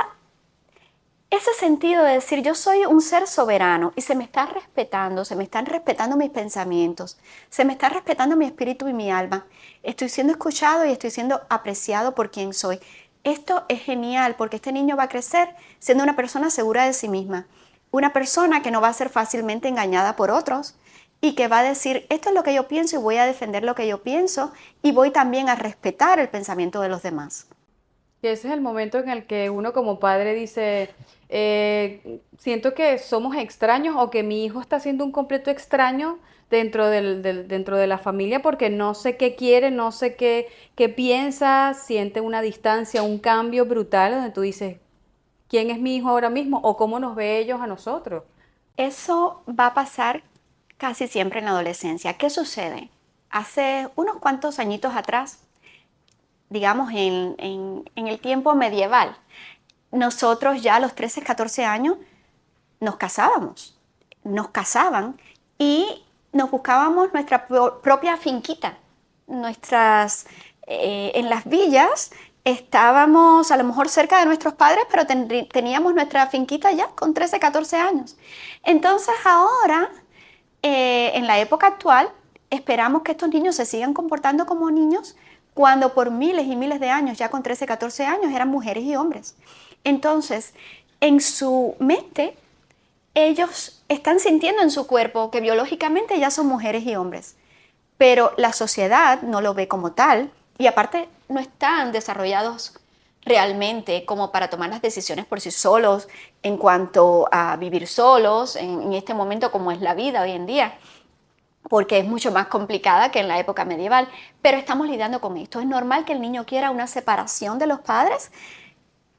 sentido de decir, yo soy un ser soberano y se me está respetando, se me están respetando mis pensamientos, se me está respetando mi espíritu y mi alma. Estoy siendo escuchado y estoy siendo apreciado por quien soy. Esto es genial porque este niño va a crecer siendo una persona segura de sí misma, una persona que no va a ser fácilmente engañada por otros y que va a decir, esto es lo que yo pienso y voy a defender lo que yo pienso y voy también a respetar el pensamiento de los demás. Y ese es el momento en el que uno como padre dice, siento que somos extraños o que mi hijo está siendo un completo extraño dentro de la familia porque no sé qué quiere, no sé qué piensa, siente una distancia, un cambio brutal donde tú dices, ¿quién es mi hijo ahora mismo? O cómo nos ve ellos a nosotros. Eso va a pasar casi siempre en la adolescencia. ¿Qué sucede? Hace unos cuantos añitos atrás, digamos en el tiempo medieval, nosotros ya a los 13, 14 años nos casábamos, nos casaban y nos buscábamos nuestra propia finquita. En las villas estábamos a lo mejor cerca de nuestros padres, pero teníamos nuestra finquita ya con 13, 14 años. Entonces ahora, en la época actual, esperamos que estos niños se sigan comportando como niños cuando por miles y miles de años, ya con 13, 14 años, eran mujeres y hombres. Entonces, en su mente, ellos están sintiendo en su cuerpo que biológicamente ya son mujeres y hombres, pero la sociedad no lo ve como tal y aparte no están desarrollados realmente como para tomar las decisiones por sí solos en cuanto a vivir solos en este momento como es la vida hoy en día, porque es mucho más complicada que en la época medieval, pero estamos lidiando con esto. Es normal que el niño quiera una separación de los padres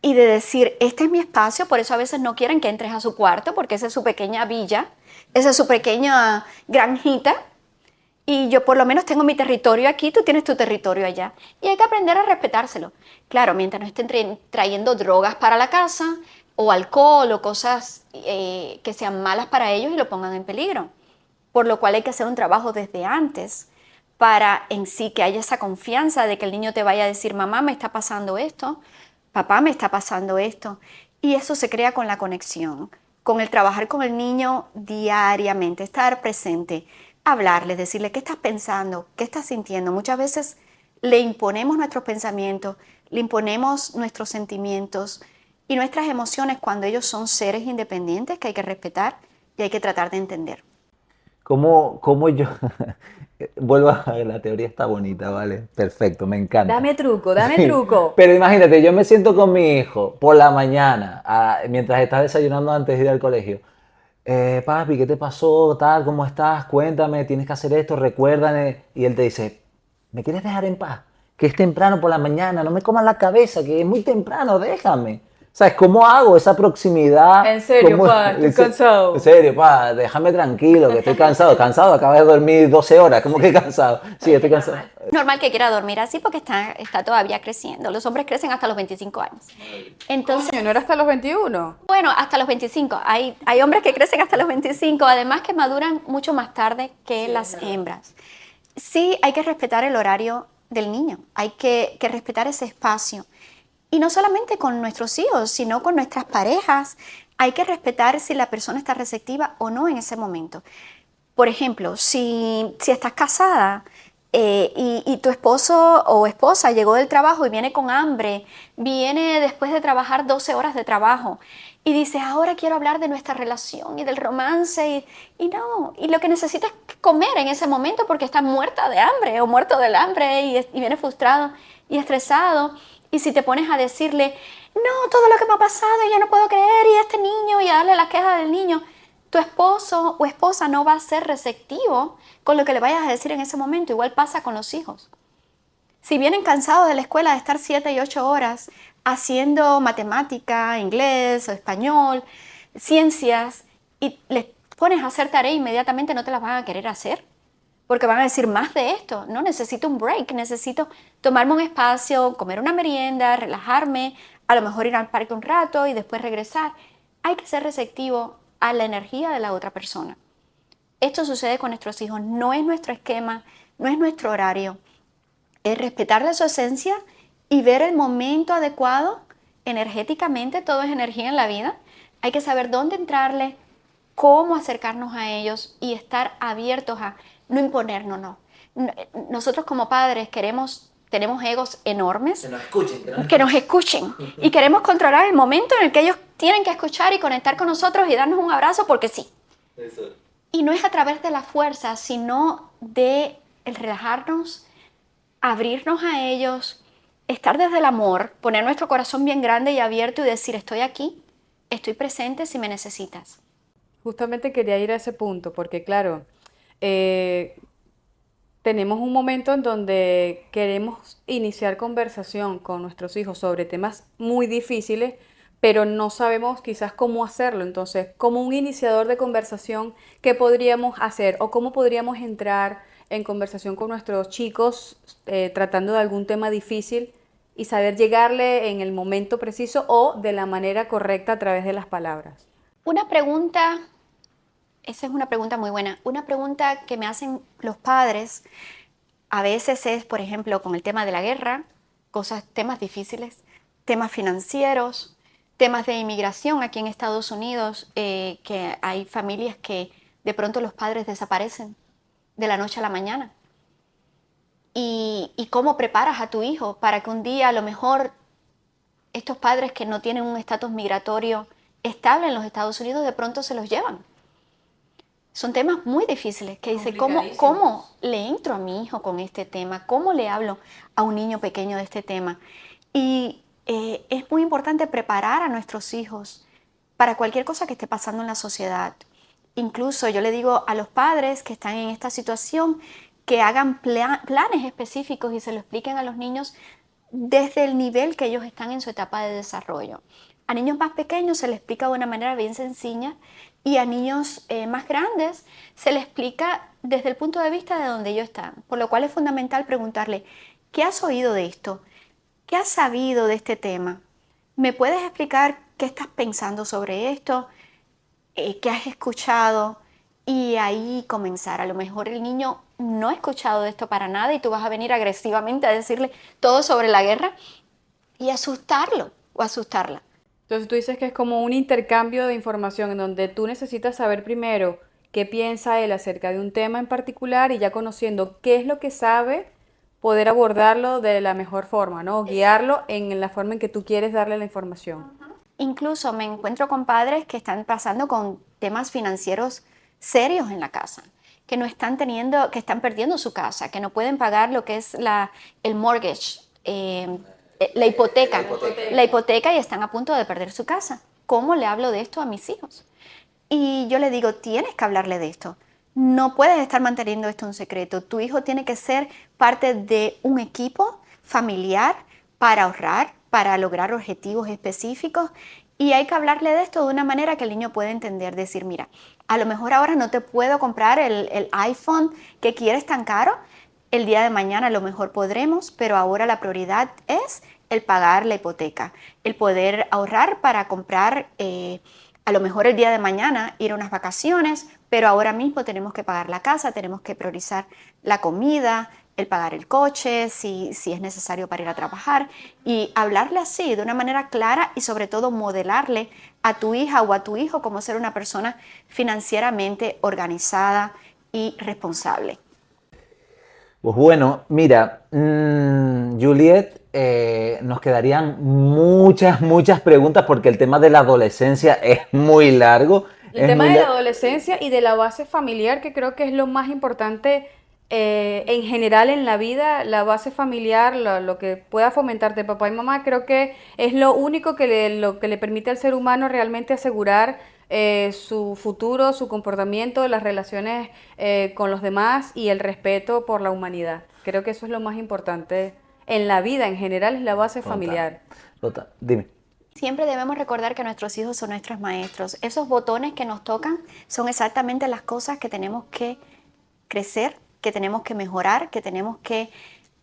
y de decir, este es mi espacio, por eso a veces no quieren que entres a su cuarto, porque esa es su pequeña villa, esa es su pequeña granjita, y yo por lo menos tengo mi territorio aquí, tú tienes tu territorio allá. Y hay que aprender a respetárselo. Claro, mientras no estén trayendo drogas para la casa, o alcohol, o cosas que sean malas para ellos y lo pongan en peligro. Por lo cual hay que hacer un trabajo desde antes, para en sí que haya esa confianza de que el niño te vaya a decir, mamá, me está pasando esto, papá, me está pasando esto. Y eso se crea con la conexión, con el trabajar con el niño diariamente, estar presente, hablarle, decirle qué estás pensando, qué estás sintiendo. Muchas veces le imponemos nuestros pensamientos, le imponemos nuestros sentimientos y nuestras emociones cuando ellos son seres independientes que hay que respetar y hay que tratar de entender. ¿Cómo yo? Vuelvo a la teoría, está bonita, ¿vale? Perfecto, me encanta. Dame truco, dame Sí, truco. pero imagínate, yo me siento con mi hijo por la mañana, mientras está desayunando antes de ir al colegio. Papi, ¿qué te pasó? Tal, ¿cómo estás? Cuéntame, tienes que hacer esto, recuérdame. Y él te dice, ¿me quieres dejar en paz? Que es temprano por la mañana, no me comas la cabeza, que es muy temprano, déjame. ¿Sabes cómo hago esa proximidad? En serio, ¿Cómo- pa, estoy cansado. En serio, pa, déjame tranquilo, que estoy cansado. Cansado, acabas de dormir 12 horas, ¿cómo que cansado? Sí, estoy cansado. Normal que quiera dormir así porque está todavía creciendo. Los hombres crecen hasta los 25 años. Entonces, Coño, ¿no era hasta los 21? bueno, hasta los 25. Hay hombres que crecen hasta los 25, además que maduran mucho más tarde que las hembras. Sí, hay que respetar el horario del niño, hay que respetar ese espacio. Y no solamente con nuestros hijos, sino con nuestras parejas. Hay que respetar si la persona está receptiva o no en ese momento. Por ejemplo, si estás casada, y tu esposo o esposa llegó del trabajo y viene con hambre, viene después de trabajar 12 horas de trabajo y dice, ahora quiero hablar de nuestra relación y del romance y no, y lo que necesita es comer en ese momento porque está muerta de hambre o muerto del hambre y viene frustrado y estresado. Y si te pones a decirle, no, todo lo que me ha pasado y yo no puedo creer y este niño y a darle la queja del niño, tu esposo o esposa no va a ser receptivo con lo que le vayas a decir en ese momento. Igual pasa con los hijos. Si vienen cansados de la escuela de estar 7 y 8 horas haciendo matemática, inglés o español, ciencias, y les pones a hacer tarea inmediatamente, no te las van a querer hacer. Porque van a decir más de esto. No, necesito un break, necesito tomarme un espacio, comer una merienda, relajarme, a lo mejor ir al parque un rato y después regresar. Hay que ser receptivo a la energía de la otra persona. Esto sucede con nuestros hijos, no es nuestro esquema, no es nuestro horario. Es respetarle su esencia y ver el momento adecuado. Energéticamente, todo es energía en la vida. Hay que saber dónde entrarle, cómo acercarnos a ellos y estar abiertos a no imponernos, no. Nosotros como padres tenemos egos enormes. Que nos escuchen. Y queremos controlar el momento en el que ellos tienen que escuchar y conectar con nosotros y darnos un abrazo porque sí. Eso. Y no es a través de la fuerza, sino de el relajarnos, abrirnos a ellos, estar desde el amor, poner nuestro corazón bien grande y abierto y decir, estoy aquí, estoy presente si me necesitas. Justamente quería ir a ese punto, porque claro, tenemos un momento en donde queremos iniciar conversación con nuestros hijos sobre temas muy difíciles, pero no sabemos quizás cómo hacerlo. Entonces, como un iniciador de conversación, ¿qué podríamos hacer o cómo podríamos entrar en conversación con nuestros chicos tratando de algún tema difícil y saber llegarle en el momento preciso o de la manera correcta a través de las palabras? Esa es una pregunta muy buena. Una pregunta que me hacen los padres a veces es, por ejemplo, con el tema de la guerra, temas difíciles, temas financieros, temas de inmigración aquí en Estados Unidos, que hay familias que de pronto los padres desaparecen de la noche a la mañana. Y cómo preparas a tu hijo para que un día a lo mejor estos padres que no tienen un estatus migratorio estable en los Estados Unidos de pronto se los llevan. Son temas muy difíciles que dice, ¿cómo le entro a mi hijo con este tema? ¿Cómo le hablo a un niño pequeño de este tema? Y es muy importante preparar a nuestros hijos para cualquier cosa que esté pasando en la sociedad. Incluso yo le digo a los padres que están en esta situación que hagan planes específicos y se lo expliquen a los niños desde el nivel que ellos están en su etapa de desarrollo. A niños más pequeños se les explica de una manera bien sencilla y a niños más grandes se les explica desde el punto de vista de donde ellos están. Por lo cual es fundamental preguntarle, ¿qué has oído de esto? ¿Qué has sabido de este tema? ¿Me puedes explicar qué estás pensando sobre esto? ¿Qué has escuchado? Y ahí comenzar. A lo mejor el niño no ha escuchado de esto para nada y tú vas a venir agresivamente a decirle todo sobre la guerra y asustarlo o asustarla. Entonces tú dices que es como un intercambio de información en donde tú necesitas saber primero qué piensa él acerca de un tema en particular y ya conociendo qué es lo que sabe, poder abordarlo de la mejor forma, ¿no? Guiarlo en la forma en que tú quieres darle la información. Incluso me encuentro con padres que están pasando con temas financieros serios en la casa, que no están teniendo, que están perdiendo su casa, que no pueden pagar lo que es el mortgage, la hipoteca y están a punto de perder su casa. ¿Cómo le hablo de esto a mis hijos? Y yo le digo, tienes que hablarle de esto. No puedes estar manteniendo esto un secreto. Tu hijo tiene que ser parte de un equipo familiar para ahorrar, para lograr objetivos específicos. Y hay que hablarle de esto de una manera que el niño pueda entender. Decir, mira, a lo mejor ahora no te puedo comprar el iPhone que quieres tan caro. El día de mañana a lo mejor podremos, pero ahora la prioridad es el pagar la hipoteca, el poder ahorrar para comprar, a lo mejor el día de mañana ir a unas vacaciones, pero ahora mismo tenemos que pagar la casa, tenemos que priorizar la comida, el pagar el coche, si es necesario para ir a trabajar, y hablarle así de una manera clara y sobre todo modelarle a tu hija o a tu hijo cómo ser una persona financieramente organizada y responsable. Pues bueno, mira, Juliet, nos quedarían muchas preguntas porque el tema de la adolescencia es muy largo. El tema de la adolescencia y de la base familiar, que creo que es lo más importante en general en la vida, la base familiar, lo que pueda fomentarte papá y mamá, creo que es lo único lo que le permite al ser humano realmente asegurar su futuro, su comportamiento, las relaciones con los demás y el respeto por la humanidad. Creo que eso es lo más importante en la vida en general, es la base familiar. Total. Dime. Siempre debemos recordar que nuestros hijos son nuestros maestros. Esos botones que nos tocan son exactamente las cosas que tenemos que crecer, que tenemos que mejorar, que tenemos que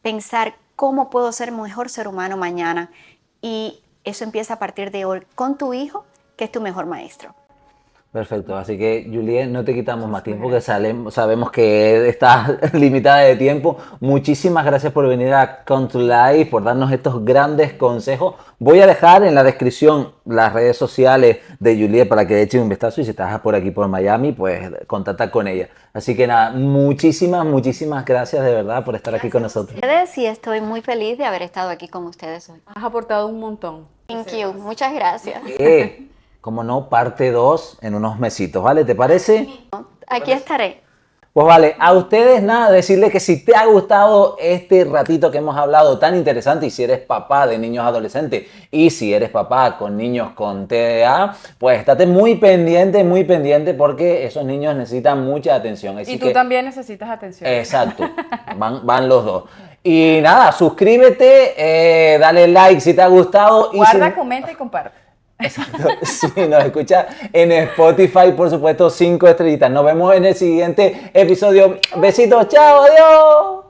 pensar cómo puedo ser mejor ser humano mañana. Y eso empieza a partir de hoy con tu hijo, que es tu mejor maestro. Perfecto, así que Juliet, no te quitamos más tiempo, que sabemos que estás limitada de tiempo. Muchísimas gracias por venir a Come to Life, por darnos estos grandes consejos. Voy a dejar en la descripción las redes sociales de Juliet para que echen un vistazo y si estás por aquí por Miami, pues contacta con ella. Así que nada, muchísimas gracias de verdad por estar aquí con nosotros. Y estoy muy feliz de haber estado aquí con ustedes hoy. Has aportado un montón. Thank you, muchas gracias. Como no, parte 2 en unos mesitos, ¿vale? ¿Te parece? Aquí estaré. Pues vale, a ustedes nada, decirles que si te ha gustado este ratito que hemos hablado tan interesante y si eres papá de niños adolescentes y si eres papá con niños con TDA, pues estate muy pendiente porque esos niños necesitan mucha atención. Así y tú también necesitas atención. Exacto, van los dos. Y nada, suscríbete, dale like si te ha gustado. Guarda, comenta y comparte. Exacto, si nos escuchas en Spotify, por supuesto, 5 estrellitas. Nos vemos en el siguiente episodio. Besitos, chao, adiós.